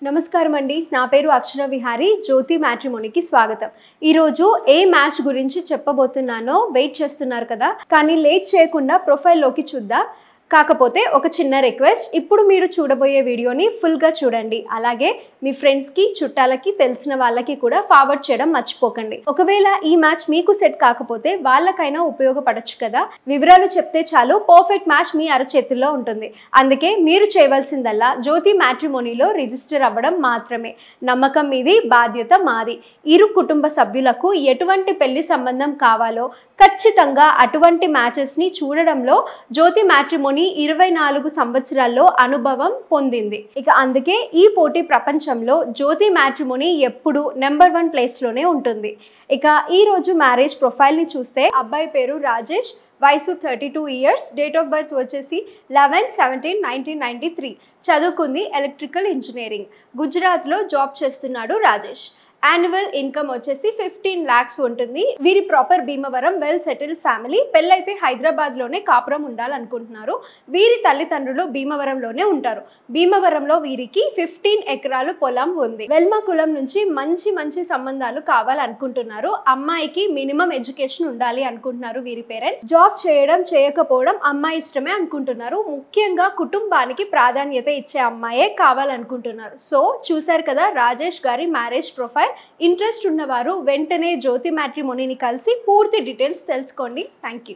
నమస్కారం అండి. నా పేరు అక్షర విహారీ. జ్యోతి మ్యాట్రిమోనీకి స్వాగతం. ఈరోజు ఏ మ్యాచ్ గురించి చెప్పబోతున్నానో వెయిట్ చేస్తున్నారు కదా, కానీ లేట్ చేయకుండా ప్రొఫైల్లోకి చూద్దాం. కాకపోతే ఒక చిన్న రిక్వెస్ట్, ఇప్పుడు మీరు చూడబోయే వీడియోని ఫుల్గా చూడండి. అలాగే మీ ఫ్రెండ్స్కి, చుట్టాలకి, తెలిసిన వాళ్ళకి కూడా ఫార్వర్డ్ చేయడం మర్చిపోకండి. ఒకవేళ ఈ మ్యాచ్ మీకు సెట్ కాకపోతే వాళ్ళకైనా ఉపయోగపడచ్చు కదా. వివరాలు చెప్తే చాలు, పర్ఫెక్ట్ మ్యాచ్ మీ అరచేతుల్లో ఉంటుంది. అందుకే మీరు చేయవలసిందల్లా జ్యోతి మ్యాట్రిమోనీలో రిజిస్టర్ అవ్వడం మాత్రమే. నమ్మకం మీది, బాధ్యత మాది. ఇరు కుటుంబ సభ్యులకు ఎటువంటి పెళ్లి సంబంధం కావాలో ఖచ్చితంగా అటువంటి మ్యాచెస్ని చూడడంలో జ్యోతి మ్యాట్రిమోనీ 24 సంవత్సరాల్లో అనుభవం పొందింది. ఇక అందుకే ఈ పోటీ ప్రపంచంలో జ్యోతి మ్యాట్రిమోనీ ఎప్పుడు నెంబర్ 1 ప్లేస్లోనే ఉంటుంది. ఇక ఈరోజు మ్యారేజ్ ప్రొఫైల్ని చూస్తే అబ్బాయి పేరు రాజేష్, వయసు 32 ఇయర్స్, డేట్ ఆఫ్ బర్త్ వచ్చేసి 11/17/1993, చదువుకుంది ఎలక్ట్రికల్ ఇంజనీరింగ్, గుజరాత్లో జాబ్ చేస్తున్నాడు రాజేష్. యాన్యువల్ ఇన్కమ్ వచ్చేసి 15 lakhs ఉంటుంది. వీరి proper Bhimavaram, well settled family. పెళ్ళైతే హైదరాబాద్లోనే కాపురం ఉండాలనుకుంటున్నారు. వీరి తల్లిదండ్రులు భీమవరంలోనే ఉంటారు. భీమవరంలో వీరికి 15 ఎకరాలు పొలం ఉంది. వెల్మ కులం నుంచి మంచి సంబంధాలు కావాలనుకుంటున్నారు. అమ్మాయికి మినిమం ఎడ్యుకేషన్ ఉండాలి అనుకుంటున్నారు వీరి పేరెంట్స్. జాబ్ చేయడం చేయకపోవడం అమ్మాయి ఇష్టమే అనుకుంటున్నారు. ముఖ్యంగా కుటుంబానికి ప్రాధాన్యత ఇచ్చే అమ్మాయే కావాలనుకుంటున్నారు. సో చూశారు కదా రాజేష్ గారి మ్యారేజ్ ప్రొఫైల్. ఇంట్రెస్ట్ ఉన్నవారు వెంటనే జ్యోతి మ్యాట్రిమోనీని కలిసి పూర్తి డీటెయిల్స్ తెలుసుకోండి. Thank you.